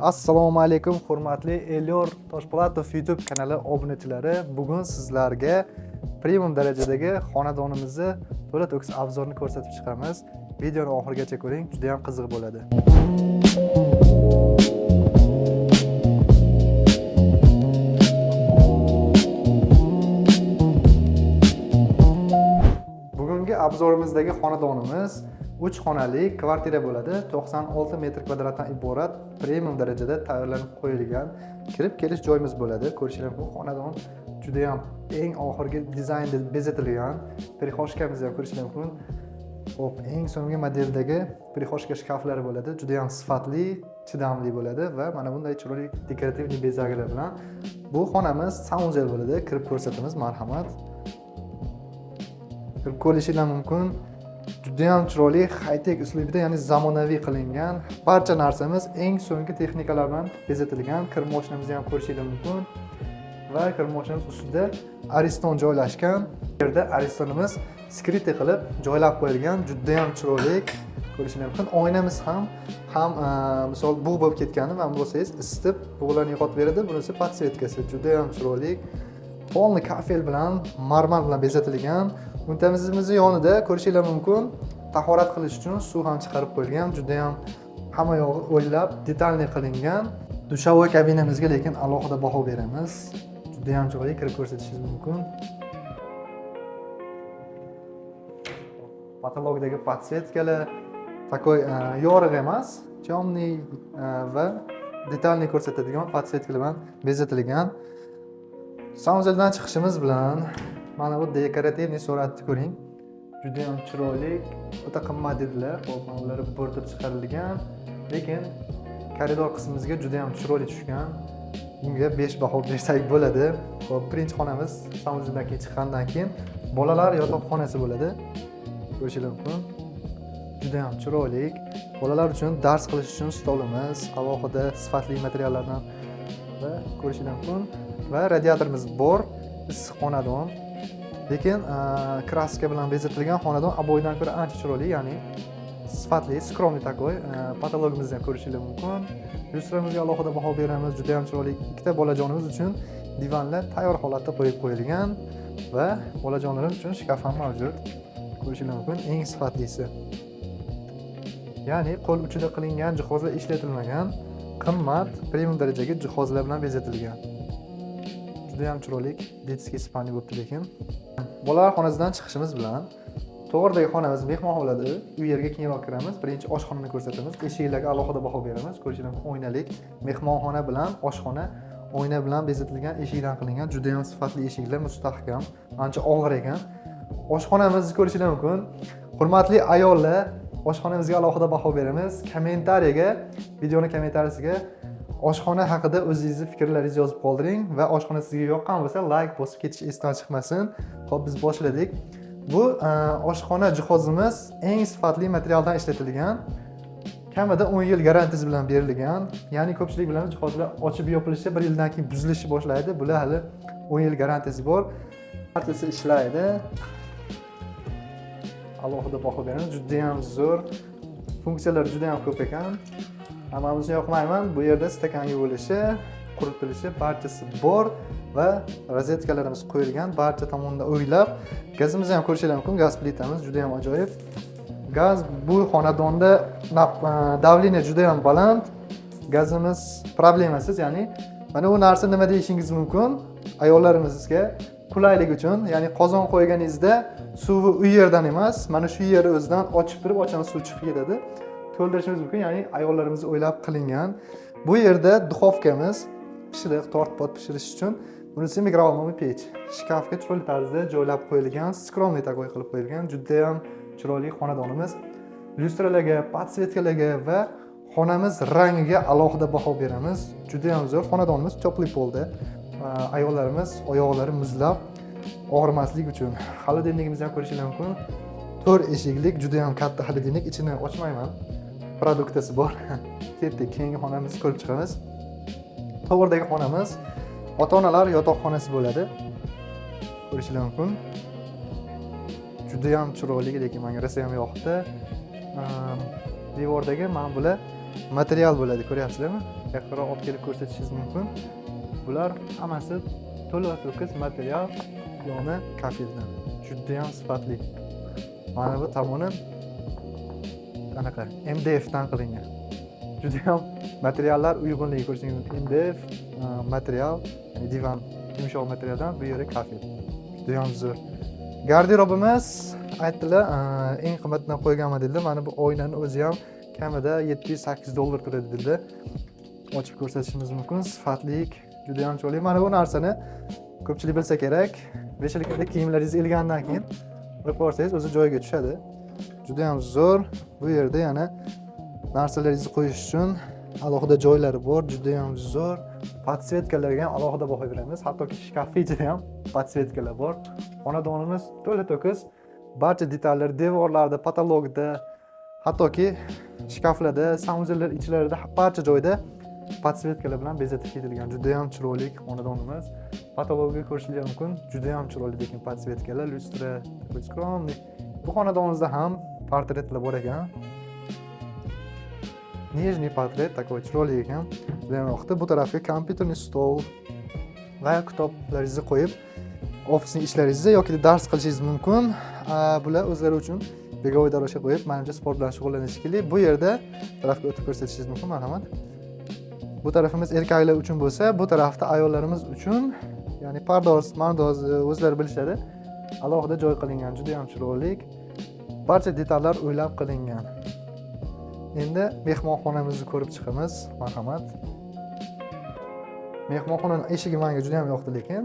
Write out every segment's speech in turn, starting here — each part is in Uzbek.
Assalomu alaykum hurmatli Elyor Toshpo'latov YouTube kanali obunachilari. Bugun sizlarga premium darajadagi xonadonimizni to'la-to'kis obzorni ko'rsatib chiqamiz. Videoni oxirigacha ko'ring, juda ham qiziq bo'ladi. Bugungi obzorimizdagi xonadonimiz 3 xonali kvartira bo'ladi. 96 metr kvadratdan iborat premium darajada tayyorlanib qo'yilgan kirib kelish joyimiz bo'ladi. Ko'rishingiz mumkin, xonadon juda ham eng oxirgi dizaynda bezatilgan. Prixoshkamizni ham ko'rishingiz mumkin. Xo'p, eng so'nggi modeldagi prixoshka shkaflari bo'ladi. Juda ham sifatli, chidamli bo'ladi va mana bunday chiroyli dekorativ bezaklar bilan bu xonamiz saunzel bo'ladi. Kirib ko'rsatamiz, marhamat. Kirib ko'rishingiz mumkin. Juda ham chiroyli high-tech uslubida, ya'ni zamonaviy qilingan. Barcha narsamiz eng so'nggi texnikalar bilan bezatilgan. Kir mashinamizni ham ko'rishingiz mumkin. Va kir mashinamiz ustida ariston joylashgan. Bu yerda aristonimiz skriti qilib joylab qo'yilgan. Juda ham chiroyli ko'rishingiz mumkin. Oynamiz ham misol bug' bo'lib ketgani va bo'lsangiz isitib bug'larni yo'qotib beradi. Bunisi podsvetkasi juda ham chiroyli. Polni kafel bilan, marmar bilan bezatilgan. Untamizimizning yonida ko'rishingiz mumkin, tahorat qilish uchun suv ham chiqarib qo'yilgan. Juda ham hamma yog'i o'ylab, detalli qilingan. Dushovoy kabinamizga lekin alohida baho beramiz. Juda ham chiroyli, kirib ko'rsatishingiz mumkin. Patologdagi podsvetkalar takoy yorug' emas, temniy va detalli ko'rsatadigan podsvetkalar bilan bezatilgan. Saunzeldan chiqishimiz bilan mana bu dekorativniy suratni ko'ring. Juda ham chiroyli, o'ta qimmat dedilar. Xo'p, ular bo'rtib chiqarilgan, lekin koridor qismimizga juda ham chiroyli tushgan. Bunga 5 baho bersak bo'ladi. Xo'p, birinchi xonamiz saunzeldan keyin chiqqandan keyin bolalar yotoqxonasi bo'ladi. Ko'rishingiz mumkin. Juda ham chiroyli. Bolalar uchun dars qilish uchun stolimiz, alohida sifatli materiallardan va ko'rishingiz mumkin. Va radiatorimiz bor, issiq xonadon. Lekin kraska bilan bezatilgan xonadon aboydan ko'ra ancha chiroyli, ya'ni sifatli, skromniy takoy. Patologimizni ham ko'rishingiz mumkin. Lyustramizga alohida baho beramiz. Juda ham chiroyli. Ikkita bolajonimiz uchun divanlar tayyor holatda qo'yib qo'yilgan va bolajonlarimiz uchun shkaf ham mavjud. Ko'rishingiz mumkin, eng sifatlisi. Ya'ni qo'l uchida qilingan jihozlar ishlatilmagan, qimmat, premium darajadagi jihozlar bilan bezatilgan. Juda ham chiroyli, detskiy spalni bo'libdi lekin. Bolalar xonasidan chiqishimiz bilan to'g'ridagi xonamiz mehmon bo'ladi. U yerga keyinroq kiramiz. Birinchi oshxonani ko'rsatamiz. Eshiklarga alohida baho beramiz. Ko'rishingiz mumkin, oynalik mehmonxona bilan oshxona oyna bilan bezatilgan, eshikdan qilingan. Juda ham sifatli eshiklar, mustahkam, ancha og'ir ekan. Oshxonamizni ko'rishingiz mumkin. Hurmatli ayollar, oshxonamizga alohida baho beramiz. Videoni kommentariyasiga oshxona haqida o'zingizni fikrlaringizni yozib qoldiring va oshxona sizga yoqqan bo'lsa like bosib ketish esdan chiqmasin. Xo'p, biz boshladik. Bu oshxona jihozimiz eng sifatli materialdan ishlatilgan. Kamida 10 yil garantiyasi bilan berilgan. Ya'ni ko'pchilik bilan jihozlar ochib yopilishi 1 yildan keyin buzilishi boshlaydi. Bular hali 10 yil garantiyasi bor. Barchasi ishlaydi. Alohida baho beramiz. Juda ham zo'r. Funksiyalar juda ham ko'p ekan. Hammamizga yoqmayman. Bu yerda stakan yuvilishi, quritilishi barchasi bor va rozetkalarimiz qo'yilgan. Barcha tomonda o'ylab, gazimizni ham ko'rishingiz mumkin. Gaz plitamiz juda ham ajoyib. Gaz bu xonadonda davleniya juda ham baland. Gazimiz problemasiz, ya'ni mana bu narsa nima deyishingiz mumkin? Ayollarimizga qulaylik uchun, ya'ni qozon qo'yganingizda suvi u yerdan emas, mana shu yer o'zidan ochib turib, ochamiz suv chiqib ketadi. To'ldirishimiz mumkin, ya'ni ayollarimiz o'ylab qilingan. Bu yerda duxovkamiz, pishiriq, tort-pot pishirish uchun. Bunisi mikrovolnovniy pech. Shkafga chiroyli tarzda joylab qo'yilgan, skromniy takoy qilib qo'yilgan. Juda ham chiroyli xonadonimiz. Lyustralarga, podsvetkalarga va xonamiz rangiga alohida baho beramiz. Juda ham zo'r. Xonadonimiz chopli polda. Ayollarimiz oyoqlari muzlab og'rimaslik uchun xolodilnigimizni ham ko'rishingiz mumkin. 4 eshiklik, juda ham katta xolodilnik. Ichini ochmayman. Produktasi bor. Ketdik, keyingi xonamizni ko'rib chiqamiz. To'g'ridagi xonamiz ota-onalar yotoqxonasi bo'ladi. Ko'rishingiz mumkin. Juda ham chiroyli, lekin menga rosa ham yoqdi. Devordagi mana bular material bo'ladi, ko'ryapsizlarmi? yaqinroq olib kelib ko'rsatishingiz mumkin. Bular hammasi to'la to'kis material yoni kafildan. Juda ham sifatli. Mana bu tomoni qanaqa MDF dan qilingan. Juda ham materiallar uyg'unligi ko'rishingiz mumkin. MDF material, ya'ni divan yumshoq materialdan, bu yeri kafil. Juda ham zo'r. Garderobimiz aytdilar, eng qimmatdan qo'ygan modelda. Mana bu oynani o'zi ham kamida $700-800 turadi dedilar. Ochib ko'rsatishimiz mumkin. Sifatlik, juda ham chiroyli. Mana bu narsani ko'pchilik bilsa kerak. Beshalikda kiyimlaringizni ilgandan keyin qo'yib qo'ysangiz o'zi joyiga tushadi. Juda ham zo'r. Bu yerda yana narsalaringizni qo'yish uchun alohida joylari bor. Juda ham zo'r. Podsvetkalarga ham alohida baho beramiz. Hattoki shkaf ichida ham podsvetkalar bor. Xonadonimiz to'la to'kis. Barcha detallar devorlarda, patologda, hattoki shkaflarda, sanuzellar ichlarida barcha joyda podsvetkalar bilan bezatib ketilgan. Juda ham chiroyli xonadonimiz. Patologiya ko'rishingiz mumkin. Juda ham chiroyli lekin podsvetkalar, lustra, skromli. Bu xonadonimizda ham portretlar bor ekan. Nijniy portret, такой chiroyli ekan. Juda ham yoqdi. Bu tarafga kompyuterni stol va kitoblaringizni qo'yib, ofisning ishlaringizni yoki dars qilishingiz mumkin. Bular o'zlari uchun begovoy daraxtga qo'yib, menimcha sport bilan shug'ullanish kerak. Bu yerda tarafga o'tib ko'rsatishingiz mumkin, marhamat. Bu tarafimiz erkaklar uchun bo'lsa, bu tarafda ayollarimiz uchun, ya'ni pardoz, mardoz o'zlari bilishadi. Alohida joy qilingan, juda ham chiroyli. Barcha detallar o'ylab qilingan. Endi mehmonxonamizni ko'rib chiqamiz, marhamat. Mehmonxonaning eshigi menga juda ham yoqdi, lekin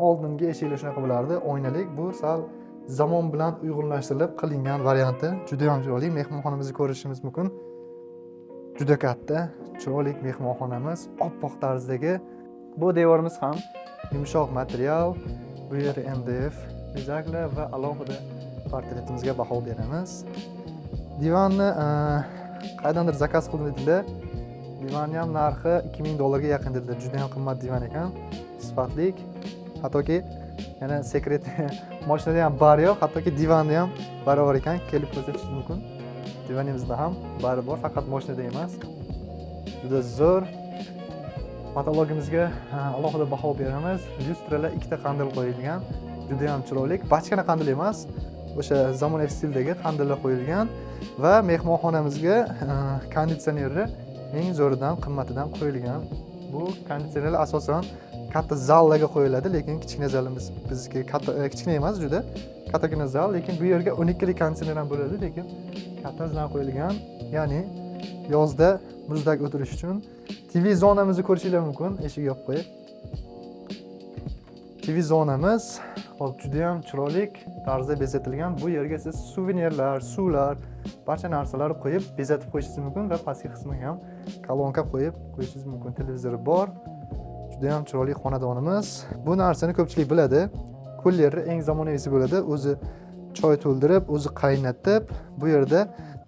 oldingi eshiklar shunaqa bo'lardi, oynalik. Bu sal zamon bilan uyg'unlashtirilib qilingan varianti. Juda ham chiroyli. Mehmonxonamizni ko'rishimiz mumkin. Juda katta, chiroyli mehmonxonamiz, oppoq tarzdagi. Bu devorimiz ham yumshoq material. Bu yeri MDF bezaklar va alohida portretimizga baho beramiz. Divanni qaydandir zakaz qildilar. Divanning ham narxi $2000 ga yaqin dedilar. Juda ham qimmat divan ekan. Sifatlik. Hattoki yana sekret mashinada ham bari yo'q, hattoki divanda ham barobar ekan. Kelib ko'rsatishingiz mumkin. Divanimizda ham bari bor, faqat mashinada emas. Juda zo'r. Patologimizga alohida baho beramiz. Lyustralar ikkita qandil qo'yilgan. Juda ham chiroyli. Bachkana qandil emas, o'sha zamonaviy stildagi qandillar qo'yilgan va mehmonxonamizga konditsionerni eng zo'ridan, qimmatidan qo'yilgan. Bu konditsionerlar asosan katta zallarga qo'yiladi, lekin kichkina zalimiz bizga kichkina emas, juda kattagina zal, lekin bu yerga 12 lik konditsioner ham bo'ladi, lekin katta zal qo'yilgan. Ya'ni yozda muzdak o'tirish uchun TV zonamizni ko'rishingiz mumkin, eshik yopib qo'yib. TV zonamiz hop juda ham chiroyli tarzda bezatilgan. Bu yerga siz suvenirlar, suvlar, barcha narsalar qo'yib bezatib qo'yishingiz mumkin va pastki qismiga ham kolonka qo'yib qo'yishingiz mumkin. Televizori bor. Juda ham chiroyli xonadonimiz. Bu narsani ko'pchilik biladi. Kullerni eng zamonaviysi bo'ladi. O'zi choy to'ldirib, o'zi qaynatib, bu yerda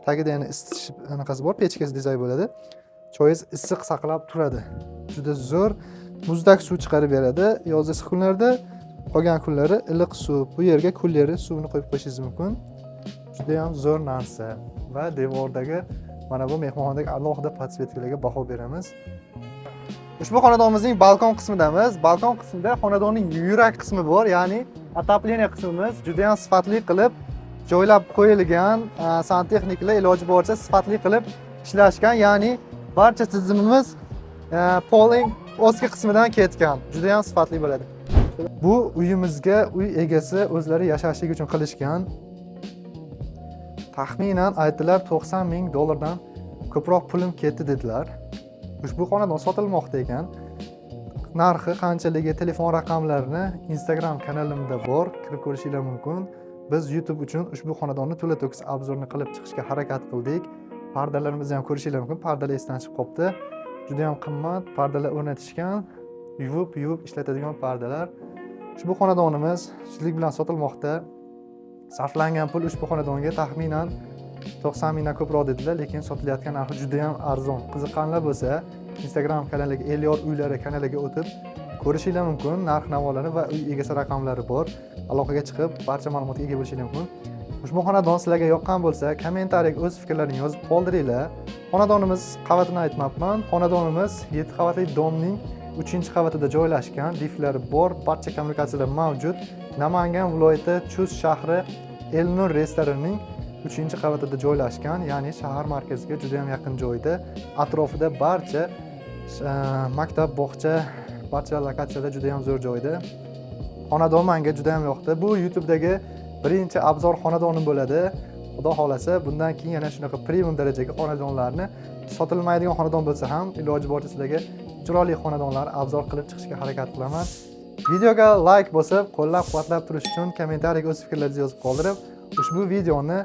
tagida yana isitish anaqasi bor, pechkasi dizayn bo'ladi. Choyingiz issiq saqlab turadi. Juda zo'r. Muzdak suv chiqarib beradi. Yozgi kunlarda, qolgan kunlari iliq suv. Bu yerga kullerni suvini qo'yib qo'yishingiz mumkin. Juda ham zo'r narsa. Va devordagi mana bu mehmonxonadagi alohida podsvetkalarga baho beramiz. Ushbu xonadonimizning balkon qismidamiz. Balkon qismida xonadonning yurak qismi bor, ya'ni otopleniya qismimiz juda ham sifatli qilib joylab qo'yilgan. Santexniklar iloji boricha sifatli qilib ishlashgan, ya'ni barcha tizimimiz poling o'zga qismidan ketgan. Juda ham sifatli bo'ladi. Bu uyimizga uy egasi o'zlari yashashlik uchun qilishgan. Taxminan aytdilar $90,000 dan ko'proq pulim ketdi dedilar. Ushbu xonadon sotilmoqda ekan. Narxi qanchaligi, telefon raqamlarini Instagram kanalimda bor, kirib ko'rishingiz mumkin. Biz YouTube uchun ushbu xonadonni to'la to'kis obzorni qilib chiqishga harakat qildik. Pardalarimizni ham ko'rishingiz mumkin. Pardalar esdan chiqib qopti. Juda ham qimmat pardalar o'rnatishgan. Yuvib ishlatadigan pardalar. Ushbu xonadonimiz zudlik bilan sotilmoqda. Sarflangan pul ushbu xonadonga taxminan 90 mingdan ko'proq dedilar, lekin sotilayotgan narxi juda ham arzon. Qiziqqanlar bo'lsa, Instagram kanaliga Elyor uylari kanaliga o'tib ko'rishingiz mumkin. Narx-navolarni va uy egasi raqamlari bor. Aloqaga chiqib barcha ma'lumotga ega bo'lishingiz mumkin. Ushbu xonadon sizlarga yoqqan bo'lsa, kommentariyaga o'z fikrlaringizni yozib qoldiringlar. Xonadonimiz qavatini aytmabman. Xonadonimiz 7 qavatli domning 3-qavatida joylashgan. Liftlari bor, barcha kommunikatsiyalar mavjud. Namangan viloyati Chust shahri Elnur restoranining 3-qavatida joylashgan, ya'ni shahar markaziga juda ham yaqin joyda. Atrofida barcha maktab, bog'cha, barcha lokatsiyalar juda ham zo'r joyda. Xonadon menga juda ham yoqdi. Bu YouTube'dagi birinchi obzor xonadonim bo'ladi. Xudo xolasa, bundan keyin yana shunaqa premium darajadagi xonadonlarni, sotilmaydigan xonadon bo'lsa ham iloji boricha sizlarga chiroyli xonadonlarni obzor qilib chiqishga harakat qilaman. Videoga like bosib, qo'llab-quvvatlab turish uchun kommentariyaga o'z fikrlaringizni yozib qoldirib, ushbu videoni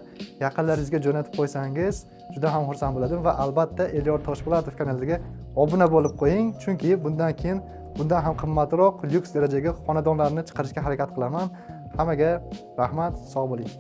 yaqinlaringizga jo'natib qo'ysangiz juda ham xursand bo'ladim va albatta Elyor Toshpo'latov kanaliga obuna bo'lib qo'ying, chunki bundan keyin bundan ham qimmatroq, lyuks darajadagi xonadonlarni chiqarishga harakat qilaman. Hammaga rahmat, sog' bo'ling.